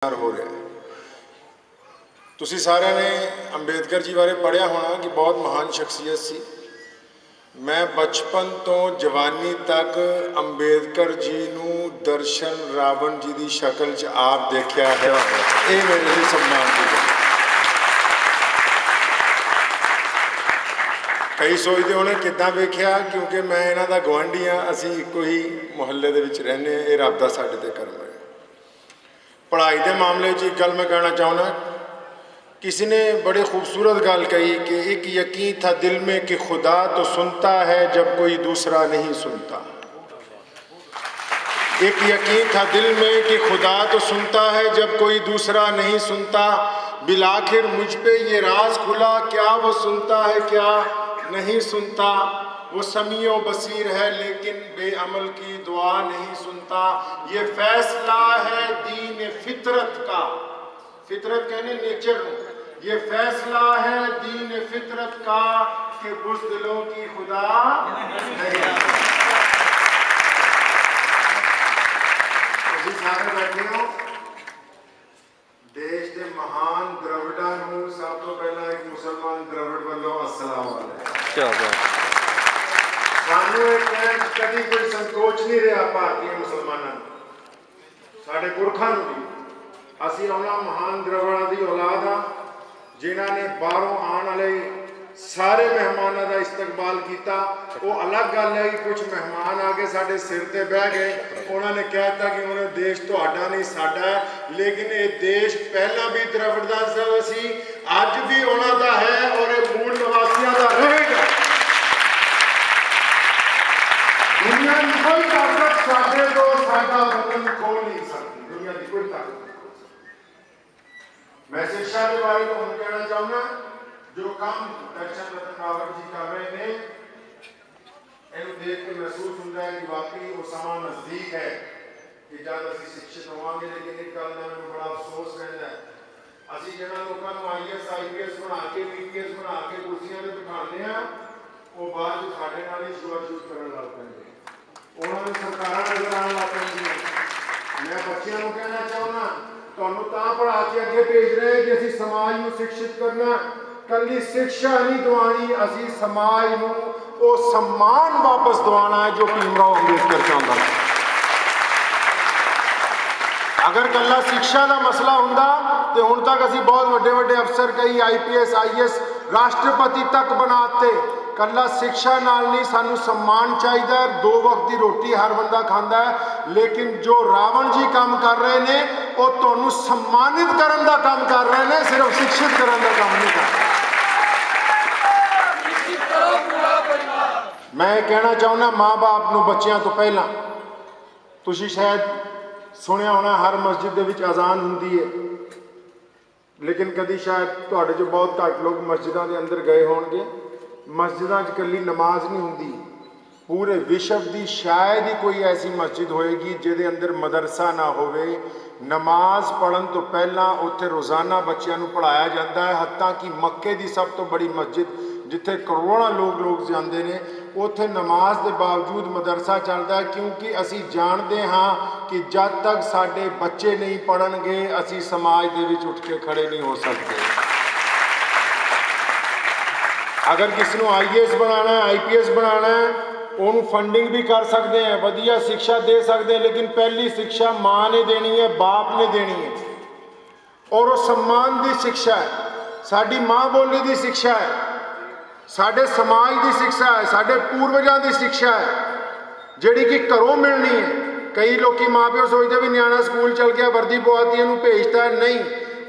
हो रहा है। तुसी सारे ने अंबेडकर जी बारे पढ़िया होना कि बहुत महान शख्सियत सी। मैं बचपन तो जवानी तक अंबेडकर जी नू दर्शन रावण जी की शक्ल च आप देखा है। ये मेरे लिए सम्मान की गल। कई सोचते होने किद्दां वेख्या, क्योंकि मैं इन्हां दा गवांढी हाँ, असीं इक्को ही मुहल्ले दे विच रहने। ये रब दा साडे ते करम है। पढ़ाई के मामले एक गल मैं कहना चाहना, किसी ने बड़ी खूबसूरत गल कही कि एक यकीन था दिल में कि खुदा तो सुनता है जब कोई दूसरा नहीं सुनता। एक यकीन था दिल में कि खुदा तो सुनता है जब कोई दूसरा नहीं सुनता। बिलाखिर मुझ पे ये राज खुला, क्या वो सुनता है क्या नहीं सुनता। वो समीओ बसीर है लेकिन बेअमल की दुआ नहीं सुनता। ये फैसला है दीन फितरत का, फितरत कहने नेचर। ये फैसला है दीन फितरत का कि बुज़दिलों की खुदा नहीं। तुसीं सारे बैठे हो, देश के महान द्रविड़ां नूं सब तो पहला एक मुसलमान द्रविड़ वालों अस्सलाम वालेकुम। सानू कभी कोई संकोच नहीं रहा भारतीय मुसलमानों, साढ़े पुरखों भी। असी उन्होंने महान द्रविड़ों की औलाद हाँ जिन्हों ने बाहरों आने वाले सारे मेहमानों का इस्तकबाल किया। वो अलग गल है कि कुछ मेहमान आके साढ़े सिर ते बह गए, उन्होंने कहता कि उन्हें देश तुहाडा नहीं साडा है। लेकिन ये देश पहला भी द्रविड़ दा सी, अज भी उन्हों का है और ये मूल निवासियों का रहेगा। दुनिया की कोई ताकत साडे तो साडा वतन खोल नहीं सकती, दुनिया की कोई ताकत नहीं खोल सकती। मैं शिक्षा के बारे में हम कहना चाहूँगा, जो काम दर्शन रतन रावत जी कर रहे हैं, इन्हें देख के महसूस होता है कि वाकई वो समा नजदीक है कि जब असीं शिक्षित होवांगे। लेकिन एक गल का मैनूं बड़ा अफसोस रहता है, असीं जिन्हां लोकां नूं IAS IPS बना के PPS बना के कुर्सियां ते बिठाने आ, वो बाद विच साडे नाल ही छूआछूत करन लग पैंदे, उन्होंने सरकारां नज़र आने लग पैंदियां। मैं बच्चों को कहना चाहना, तुहानूं तां पढ़ा के अगे भेज रहे हैं कि असीं समाज नूं शिक्षित करना। कल्ली शिक्षा नहीं दवानी, असीं समाज नूं वो सम्मान वापस दवाना है जो भीमराव अंबेडकर चाहता है। अगर कल्ला शिक्षा का मसला हुंदा तो हुण तक असीं बहुत वड्डे वड्डे अफसर कई IPS IAS राष्ट्रपति तक बनाते। कल्ला शिक्षा नाल नहीं, सानू सम्मान चाहिए। 2 वक्त की रोटी हर बंदा खाता है, लेकिन जो रावण जी काम कर रहे हैं वो तुहानू सम्मानित करने का काम कर रहे हैं, सिर्फ शिक्षित करने का काम नहीं कर रहे। मैं कहना चाहना, माँ बाप नू बच्चों तो पहला, तुसीं शायद सुनिया होना हर मस्जिद दे विच अजान हुंदी है, लेकिन कभी शायद तुहाडे चों बहुत घट लोग मस्जिदां दे अंदर गए होणगे। मस्जिदां च कल्ली नमाज नहीं हुंदी, पूरे विश्व की शायद ही कोई ऐसी मस्जिद होएगी जिहदे अंदर मदरसा ना होवे। नमाज पढ़न तो पहला उत्थे रोज़ाना बच्चों को पढ़ाया जाता है। हत्ता कि मक्के की सब तो बड़ी मस्जिद जिथे करोड़ों लोग जाते हैं, उत्थे नमाज के बावजूद मदरसा चलता है, क्योंकि असी जानते हाँ कि जब तक साडे बच्चे नहीं पढ़नगे असी समाज दे विच उठ के खड़े नहीं हो सकते। अगर किसी को IAS बनाना है, IPS बनाना है, उन्होंने फंडिंग भी कर सकते हैं, वधिया शिक्षा दे सकते हैं, लेकिन पहली शिक्षा माँ ने देनी है, बाप ने देनी है। और वो सम्मान की शिक्षा है, साडी माँ बोली की शिक्षा है, साडे समाज की शिक्षा है, साडे पूर्वजों की शिक्षा है, जिहड़ी कि घरों मिलनी है। कई लोग माँ प्यो सोचते भी न्याणा स्कूल चल गया, वर्दी पवाती, इहनूं भेजता है। नहीं,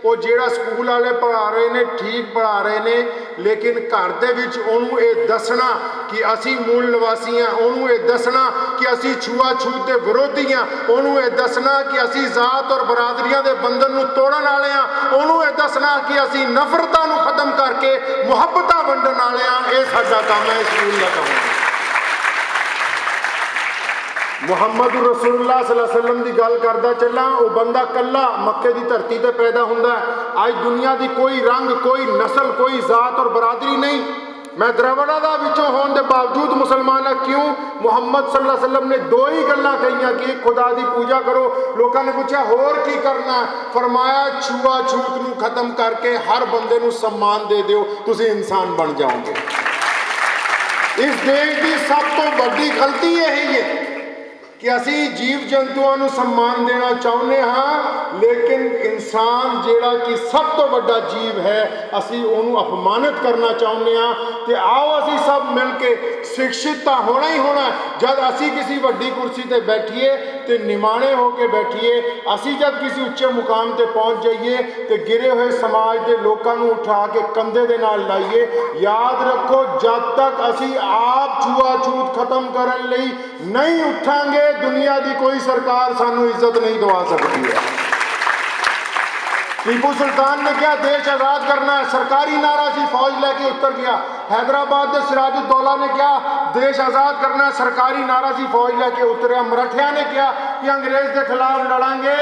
वो जिहड़ा स्कूल वाले पढ़ा रहे हैं ठीक पढ़ा रहे हैं, लेकिन घर दे विच उहनूं ये दसना कि असी मूल निवासी हाँ, उहनूं ये दसना कि असी छूआछूत के विरोधी हाँ, उहनूं ये दसना कि असी जात और बरादरियां के बंधन नूं तोड़न वाले हाँ, उहनूं ये दसना कि असी नफरतां नूं खत्म करके मुहब्बतां वंडण वाले हाँ। ये साडा काम है, स्कूल का काम है। मुहम्मद रसूलुल्लाह सल्लल्लाहु अलैहि वसल्लम की गल करदा चला, वो बंदा कल्ला मक्के की धरती पर पैदा हुंदा है। आज दुनिया की कोई रंग, कोई नस्ल, कोई जात और बरादरी नहीं, मैं द्रवड़ा दा विचों होने के बावजूद मुसलमान हाँ। क्यों? मुहम्मद सल्लल्लाहु अलैहि वसल्लम ने दो ही गल्लां कहियां कि खुदा की पूजा करो। लोगों ने पूछा होर की करना? फरमाया छुआ-छूत नूं खत्म करके हर बंदे नूं सम्मान दे दिओ, तुसीं इंसान बन जाओगे। इस देश की सब तो बड़ी गलती यही है कि असी जीव जंतुओं को सम्मान देना चाहते हाँ, लेकिन इंसान जिहड़ा कि सब तो बड़ा जीव है असी उन्होंने अपमानित करना चाहते हाँ। तो आओ असी सब मिल के शिक्षित तो होना ही होना। जब असी किसी वड्डी कुर्सी पर बैठिए तो निमाणे होकर बैठिए, असी जब किसी उच्चे मुकाम पर पहुँच जाइए तो गिरे हुए समाज के लोगों को उठा के कंधे दे नाल लाइए। याद रखो जब तक असी आप छुआ-छूत खत्म करने लई नहीं उठांगे दुनिया की कोई सरकार सानू इज्जत नहीं दवा सकती है। टीपू सुल्तान ने क्या देश आजाद करना है, सरकारी नारा सी, फौज लेके उतर गया। हैदराबाद के सिराजुद्दौला ने क्या देश आजाद करना है, सरकारी नारा सी, फौज लेके उतरिया। मराठिया ने क्या कि अंग्रेज के खिलाफ लड़ांगे,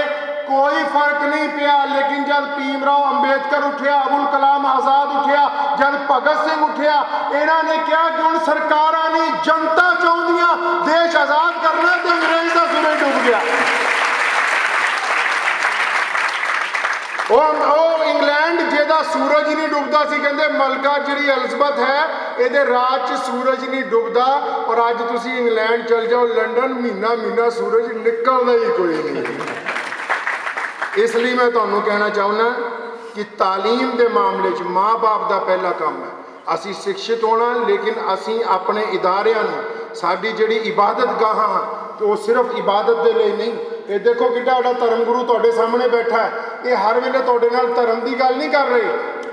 कोई फर्क नहीं पिया। लेकिन जब भीमराव अंबेडकर उठिया, अबुल कलाम आजाद उठिया, जब भगत सिंह उठिया, इन्होंने क्या कि हुण सरकारां नहीं जनता चाहुंदियां देश आजाद करना, तो अंग्रेज का सूरज डूब गया। इंग्लैंड जिहदा सूरज ही नहीं डुबदा सी, कहंदे मलका जिहड़ी एलिज़ाबेथ है इहदे राज च सूरज नहीं डुबदा। और अज तुसीं इंग्लैंड चल जाओ, लंडन, महीना महीना सूरज निकलदा ही कोई नहीं। इसलिए मैं तुहानूं कहना चाहुंदा कि तालीम के मामले च माँ बाप का पहला काम है असी शिक्षित होना। लेकिन असी अपने इदारियां नूं, साडी जिहड़ी इबादत गाहां तो वो सिर्फ इबादत के लिए नहीं। ये देखो कि धर्म गुरु तुहाडे सामने बैठा है, ये हर वेले तुहाडे नाल धर्म की गल नहीं कर रहे,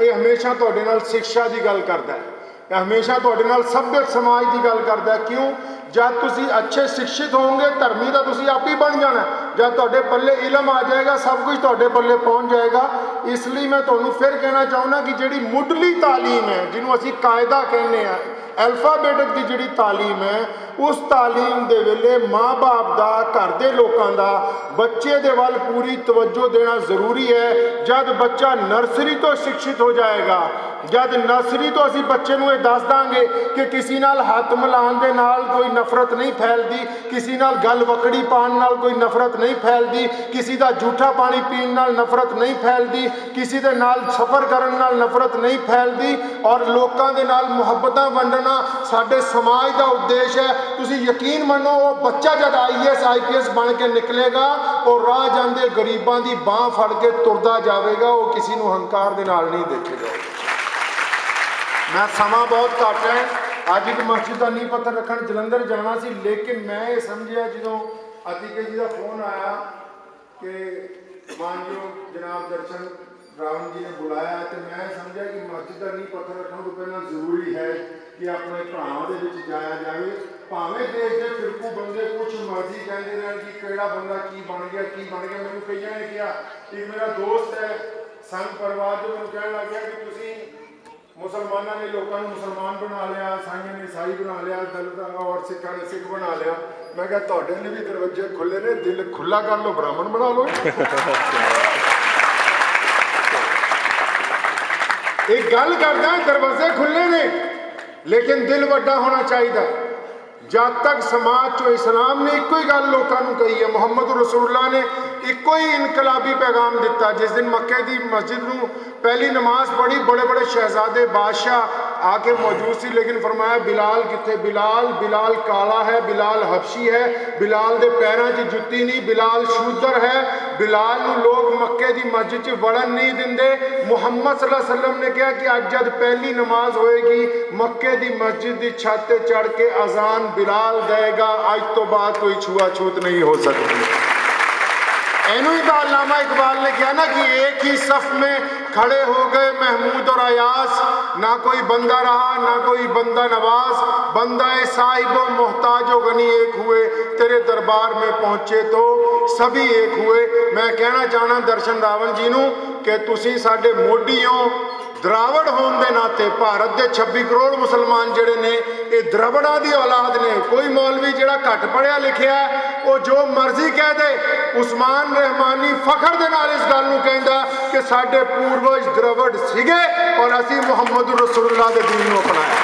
ये हमेशा तुहाडे नाल शिक्षा की गल करता है, ये हमेशा तुहाडे नाल सभ्य समाज की गल करता है। क्यों? जब तुसी अच्छे शिक्षित होंगे धर्मी तो तुसी आप ही बन जाना। जब तुहाडे पल्ले इलम आ जाएगा सब कुछ तुहाडे पल्ले पहुँच जाएगा। इसलिए मैं तुहानूं फिर कहना चाहुंदा कि जिहड़ी मुढ़ली तालीम है, जिन्हों असीं कायदा कहने हैं, अल्फाबेटिक की जिहड़ी तालीम है, उस तालीम दे वेले माँ बाप का, घर के लोगों का बच्चे दे वल पूरी तवज्जो देना जरूरी है। जब बच्चा नर्सरी तो शिक्षित हो जाएगा, जब नर्सरी तो असी बच्चे नूं दस दांगे कि किसी नाल हाथ मिलाउण दे नाल कोई नफरत नहीं फैलती, किसी नाल गल वकड़ी पाउण नाल कोई नफरत नहीं फैलती, किसी का जूठा पानी पीण नाल नफरत नहीं फैलती, किसी दे नाल सफ़र करन नाल नफरत नहीं फैलती। और लोकां दे नाल मुहब्बतां वंडना साडे समाज का उद्देश्य है। तुसीं यकीन मनो वो बच्चा जब IAS IPS बन के निकलेगा और राह जांदे गरीबां दी बांह फड़ के तुरदा जाएगा, वो किसी नूं हंकार दे नाल नहीं देखेगा। मैं समा बहुत घट है, अज एक मस्जिद का नींह पत्थर रखन जलंधर जाना सी, लेकिन मैं ये समझिया जो अतिके जी का फोन आया कि मानयोग जनाब दर्शन रावण जी ने बुलाया, तो मैं समझा कि मस्जिद का नींह पत्थर रखने तो पहला जरूरी है कि अपने भरावां दे विच जाया जाए। भावें देश के फिरकू बंदे कुछ मर्जी कहते रहन कि केड़ा बंदा की बन गया की बन गया। मैंने कई ने कहा, एक मेरा दोस्त है संघ परिवार जो मैं कहने लग गया कि तुसीं मुसलमानों ने लोगों को मुसलमान बना लिया, ईसाइयों ने ईसाई बना लिया, दलित और सिखा ने सिख बना लिया। मैं कहा तुहाडे ने भी दरवाजे खुले ने, दिल खुला कर लो, ब्राह्मण बना लो। एक गल करदा दरवाजे खुले ने, लेकिन दिल वड्डा होना चाहिए। जब तक समाज चो इस्लाम ने एक ही गल लोगों को कही है, मुहम्मद रसूलुल्लाह ने एक ही इनकलाबी पैगाम दिता। जिस दिन मक्के की मस्जिद में पहली नमाज पढ़ी, बड़े बड़े शहजादे बादशाह आके मौजूद सी, लेकिन फरमाया बिलाल किथे? बिलाल बिलाल काला है, बिलाल हबशी है, बिलाल दे पैरों च जुत्ती नहीं, बिलाल शूदर है, बिलाल नूं लोग मक्के की मस्जिद च वड़न नहीं देंदे। मुहम्मद सल्लल्लाहु अलैहि वसल्लम ने कहा कि अज जब पहली नमाज होएगी मक्के की मस्जिद की छत ते चढ़ के अजान बिलाल देगा, अज तो बाद कोई छुआ-छूत नहीं हो सकती। इनू ही तो अल्लामा इकबाल ने कहा ना कि एक ही सफ में खड़े हो गए महमूद और अयास, ना कोई बंदा रहा ना कोई बंदा नवाज, बंदा साहिब मोहताज व गनी एक हुए, तेरे दरबार में पहुंचे तो सभी एक हुए। मैं कहना चाहना दर्शन रावण जी नूं कि तुसीं साडे मोढी हो, द्रावड़ होने के नाते भारत के 26 करोड़ मुसलमान जोड़े ने ये द्रवड़ा की औलाद ने। कोई मौलवी जोड़ा घट पढ़िया लिखिया है वो जो मर्जी कह दे, उस्मान रहमानी फखर दे नाल इस गल नूं कहंदा कि साडे पूर्वज द्रवड़ सीगे और असीं मुहम्मद रसूलुल्लाह दे दीन नूं अपनाया।